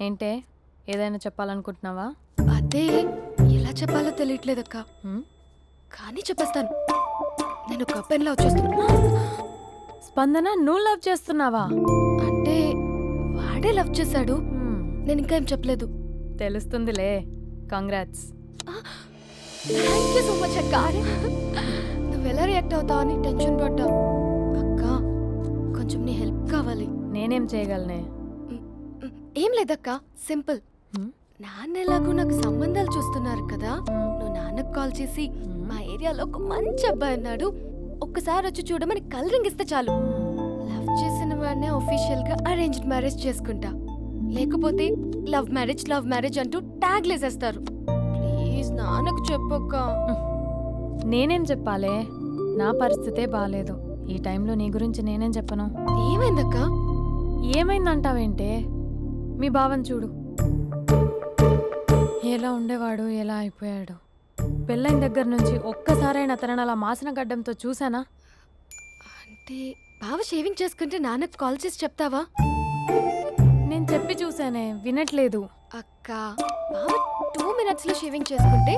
ఏంటే ఏదైనా చెప్పాలనుకుంటున్నావా? అదే ఎలా చెప్పాలో తెలియట్లేదక్క. కానీ చెప్పేస్తాను. నేను ఒక అబ్బాయిని లవ్ చేస్తున్నా. స్పందన, నువ్వు లవ్ చేస్తున్నావా? అంటే వాడే లవ్ చేశాడు. నేను ఇంకా ఏం చెప్పలేదు. తెలుస్తుందిలే. Congrats. Thank you so much అక్క. నువ్వు ఎలా రియాక్ట్ అవుతావు అని టెన్షన్ పడ్డా. అక్క కొంచెం నీ హెల్ప్ కావాలి. నేనేం చేయగలనే? ఏం లేదక్క, సింపుల్. నాన్న ఎలాగో నాకు సంబంధాలు చూస్తున్నారు కదా, నువ్వు నాన్నకు కాల్ చేసి మా ఏరియాలో ఒక మంచి అబ్బాయి అన్నాడు, ఒక్కసారి వచ్చి చూడమని కలరింగ్ ఇస్తే చాలు. లవ్ చేసిన వాడినే ఒఫీషియల్ గా అరేంజ్డ్ మ్యారేజ్ చేసుకుంటా. లేకపోతే లవ్ మ్యారేజ్ అంటూ ట్యాగ్ లేసేస్తారు. ప్లీజ్ నాన్నకు చెప్పక్క. నేనేం చెప్పాలే? నా పరిస్థితే బాలేదు. ఈ టైంలో నీ గురించి నేనేం చెప్పను? ఏమైందక్క? ఏమైందంటావేంటే? మీ భావం చూడు, ఎలా ఉండేవాడు, ఎలా అయిపోయాడు. పెళ్ళైన దగ్గర నుంచి ఒక్కసారైనా తనని అలా మాసిన గడ్డంతో చూసానా? అంటే బావ షేవింగ్ చేసుకుంటే నాన్నకు కాల్ చేసి చెప్తావా? నేను చెప్పి చూసానే, వినట్లేదు. అక్క, బావ 2 minutes లో షేవింగ్ చేసుకుంటే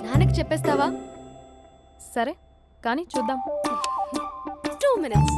నాన్నకి చెప్పేస్తావా? సరే కానీ చూద్దాం. 2 minutes.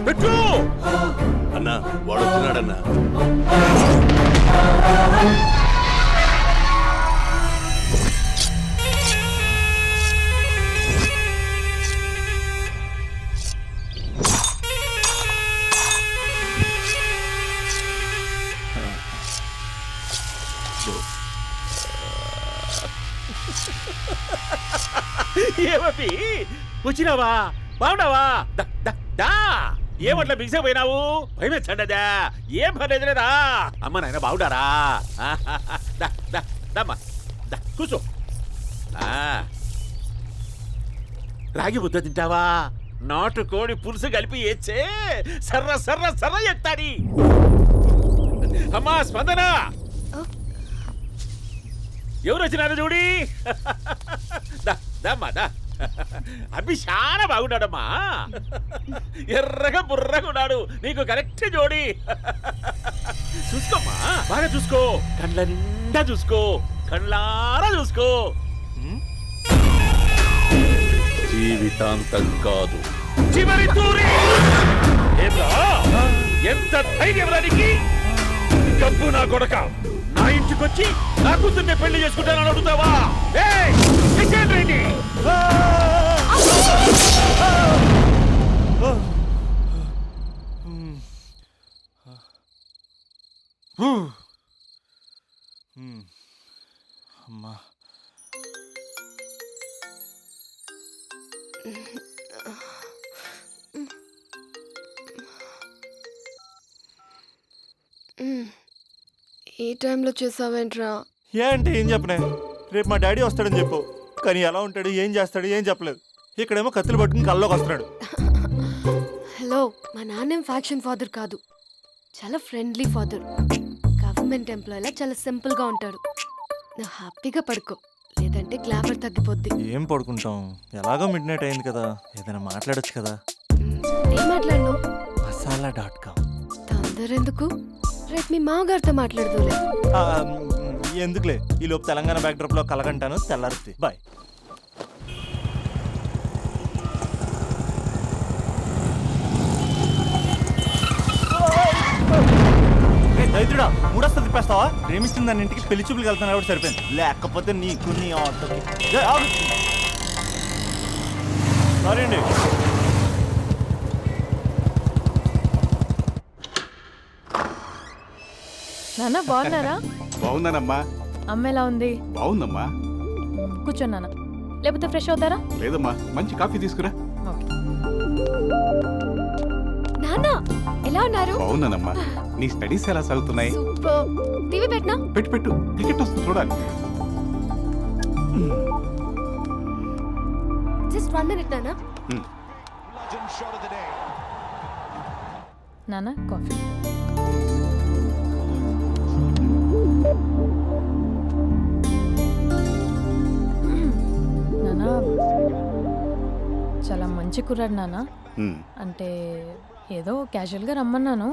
పెట్టు వాడు వస్తున్నాడన్నా. ఏమీ వచ్చినావా? బాగున్నావా? ఏమట్లా బిగిసే పోయినావు? భయమేచ్చండదా? ఏం పర్లేదు లేదా? అమ్మ నాయన బాగుండారా? దమ్మా కూర్చో. రాగి ముద్ద తింటావా? నాటుకోడి పులుసు కలిపి ఏచ్చే సర్ర సర్ర సర్ర ఎత్తాడి. అమ్మా స్పందన, ఎవరు వచ్చినారు చూడి. దమ్మా దా. అభి చాలా బాగున్నాడమ్మా. ఎర్రగా బుర్రగా ఉన్నాడు. నీకు కరెక్ట్ జోడి. చూసుకోమ్మా, బాగా చూసుకో. కళ్ళ నిండా చూసుకో, కళ్ళారా చూసుకో. జీవితాంతం కాదు, చివరి తూరి. ఎంత ధైర్యం రానికి? డబ్బు నా కొడక నా ఇంటికొచ్చి నా కూతుర్ని పెళ్లి చేసుకుంటానని అడుగుతావా? అమ్మా ఈ టైంలో చేసావేంట్రా? అంటే ఏం చెప్పనే? రేపు మా డాడీ వస్తాడని చెప్పు, కానీ ఎలా ఉంటాడు, ఏం చేస్తాడు, ఏం చెప్పలేదు. ఇక్కడేమో కత్తులు పట్టుకుని కల్లోకి వస్తున్నాడు. హలో, మా నాన్నేం ఫ్యాక్షన్ ఫాదర్ కాదు, చాలా ఫ్రెండ్లీ ఫాదర్. గవర్నమెంట్ ఎంప్లాయీలా చాలా సింపుల్గా ఉంటాడు. నువ్వు హ్యాపీగా పడుకో, లేదంటే గ్లామర్ తగ్గిపోద్ది. ఏం పడుకుంటాం, ఎలాగో మిడ్ నైట్ అయింది కదా, ఏదైనా మాట్లాడొచ్చు కదా. ఏం మాట్లాడను? masala.com. తొందర ఎందుకు? రేపు మీ మామగారితో మాట్లాడదులే. ఎందుకులే, ఈ లోపు తెలంగాణ బ్యాక్డ్రాప్ లో కలగంటాను. తెల్లారుద్ది. బాయ్. దైత్రుడా, మూడొస్తా తిప్పేస్తావా? ప్రేమిస్తుంది దాని ఇంటికి పెళ్లి చూపులు వెళ్తాను కాబట్టి సరిపోయింది, లేకపోతే నీకు నీ ఆటోకి. సారీ అండి. నాన్న బాగున్నారా? బాగున్నానమ్మా. అమ్మ ఎలా ఉంది? బాగుందమ్మా. కూర్చో నాన్న, లేకపోతే ఫ్రెష్ అవుతారా? లేదమ్మా, మంచి కాఫీ తీసుకురా. ఓకే. నాన్న ఎలా ఉన్నారు? బాగున్నానమ్మా. నీ స్టడీస్ ఎలా సాగుతున్నాయి? సూపర్. టీవీ పెట్టనా? పెట్టు పెట్టు, టికెట్ వస్తుంది చూడాలి. జస్ట్ 1 minute నాన్న. నాన్న కాఫీ. నాన్న చాలా మంచి కుర్రాడు నాన్న. అంటే ఏదో క్యాజువల్గా రమ్మన్నాను.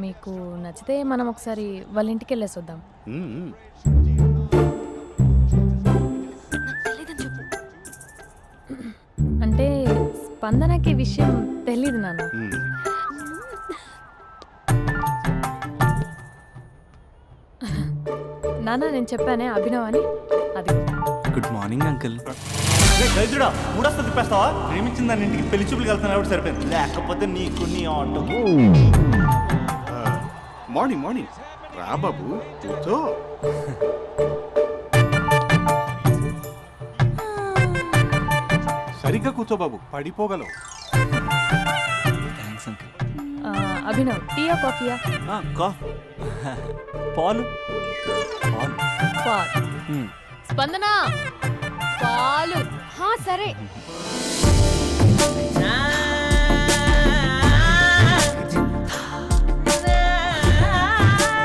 మీకు నచ్చితే మనం ఒకసారి వాళ్ళ ఇంటికి వెళ్ళేసి వద్దాం. అంటే స్పందనకి విషయం తెలీదు నాన్న. నాన్న నేను చెప్పానే అభినవ్ అని, అది. Good morning uncle. దైత్రుడా, మూడొస్తా తిప్పేస్తావా? ప్రేమించిన దాని ఇంటికి పెళ్లి చూపులు వెళ్తాను కాబట్టి సరిపోయింది, లేకపోతే నీకు నీ ఆటోకి. మార్నింగ్ మార్నింగ్ రా బాబు, కూర్చో. సరిగ్గా కూర్చో బాబు, పడిపోగలవు. Thanks uncle. అభినవ్ టీయా కాఫీయా? పాలు. పాలు. స్పందన పాలు. సరే.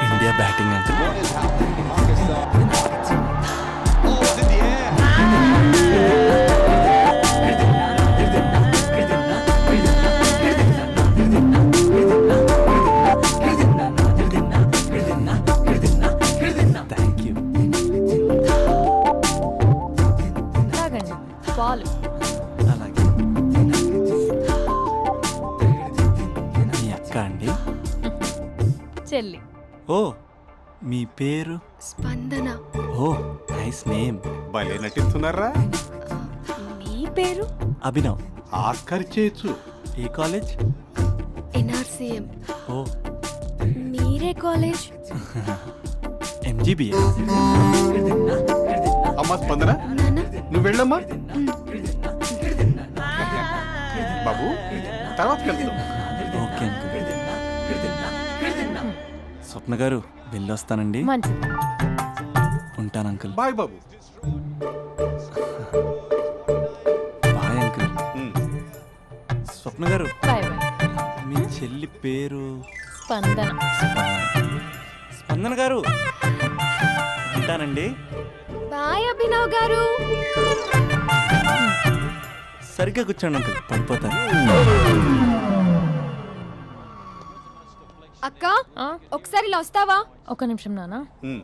India batting uncle. తాగండి పాలు. అలాగే. ఓ మీ పేరు? స్పందన. Oh nice name. భలే నటిస్తున్నారా? మీ పేరు? అభినవ్. ఆస్కార్ చేయొచ్చు. ఏ కాలేజ్? ఎన్ఆర్సీఎం. ఓ మీరే కాలేజ్? ఎంజీబీఏ. అమ్మా స్పందన, నాన్న. నువ్వు వెళ్ళమ్మా. బాబు తర్వాత వెళ్తాం. Okay uncle. స్వప్న గారు వెళ్ళొస్తానండి. మంచిది. ఉంటాను అంకుల్. బాయ్ బాబు. Bye uncle. ఉమ్. స్వప్న గారు బాయ్ బాయ్. మీ చెల్లి పేరు? స్పందన. స్పందన గారు ఉంటానండి. బాయ్ అభినవ్ గారు. సరిగ్గా కూర్చోండి అంకుల్, పడిపోతారు. అక్క ఆ? ఒకసారి ఇలా వస్తావా? ఒక నిమిషం నాన్న. ఉమ్.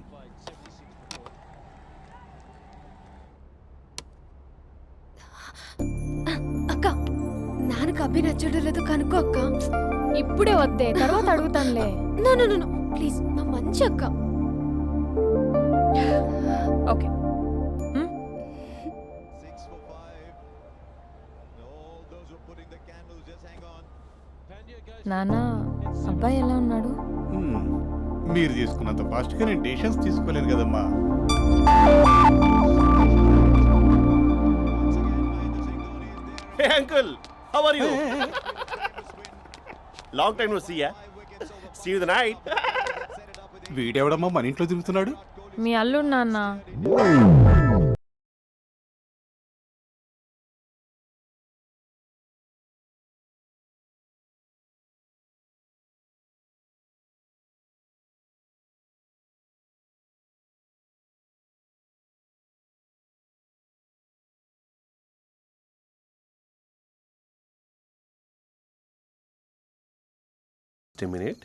అక్క నాన్నకు అభి నచ్చడం లేదో కనుక్కో అక్క. ఇప్పుడే వద్దే, తర్వాత అడుగుతానులే. నో నో నో ప్లీజ్, నా మంచి అక్క. ఓకే. నాన్న, అబ్బాయి ఎలా ఉన్నాడు? ఉమ్. మీరు తీసుకున్నంత ఫాస్ట్గా నేను డెసిషన్స్ తీసుకోలేను కదమ్మా. Hey uncle, how are you? Long time no see ya. See you the night. వీడెవడమ్మా మన ఇంట్లో తిరుగుతున్నాడు? మీ అల్లుడు నాన్న. Just a minute.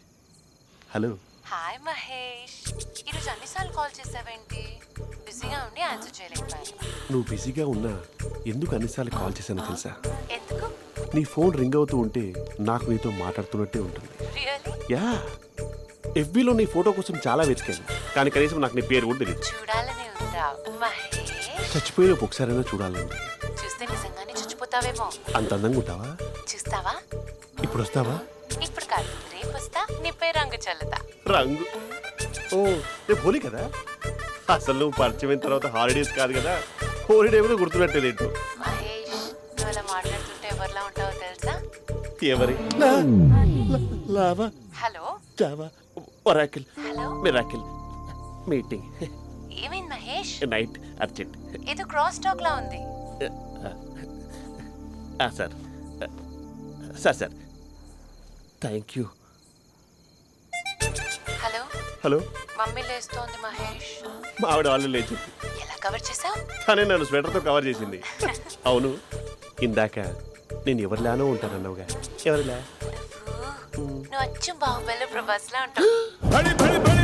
Hello. Hi Mahesh, ఈరోజు అన్నిసార్లు కాల్ చేసావేంటి? బిజీగా ఉండి ఆన్సర్ చేయలేకపోయాను. నువ్వు బిజీగా ఉన్నా ఎందుకు అన్నిసార్లు కాల్ చేశానో తెలుసా? ఎందుకు? నీ ఫోన్ రింగ్ అవుతూ ఉంటే నాకు నీతో మాట్లాడుతున్నట్టే ఉంటుంది. రియల్లీ? యా, ఎఫ్బీలో నీ ఫోటో కోసం చాలా వెతికాను, కానీ కనీసం నాకు నీ పేరు కూడా తెలియదు. చూడాలని ఉందా మహేష్? చచ్చిపోయిన ఒకసారైనా చూడాలండి. చూస్తే నిజంగానే చచ్చిపోతావేమో. అంత అందంగా ఉంటావా? చూస్తావా? ఇప్పుడు వస్తావా? ఇప్పుడు కాదు, రేపు వస్తా, నీపై రంగు చల్లుతా. రంగు? ఓ రేపు హోలీ కదా. అసలు నువ్వు పరిచయం అయిన తర్వాత హాలిడేస్ కాదు కదా, హోలిడే కూడా గుర్తుపెట్టేదేంటో. మహేష్, నువ్వు అలా మాట్లాడుతుంటే ఎవరిలా ఉంటావో తెలుసా? ఎవరి? Lava, hello Java, Oracle, hello, miracle, meeting, ఏమైంది మహేష్? Night, urgent. ఏదో క్రాస్ టాక్ లా ఉంది. Sir sir sir thank you. Hello, hello, mummy లేస్తోంది మహేష్. మా ఆవిడ వాళ్ళు లేచి ఎలా కవర్ చేసావు? తనే నన్ను స్వెటర్తో కవర్ చేసింది. అవును, ఇందాక నేను ఎవరిలానో ఉంటానన్నావుగా, ఎవరిలా? నువ్వు అచ్చం బాహుబలి ప్రభాస్ లా ఉంటావు.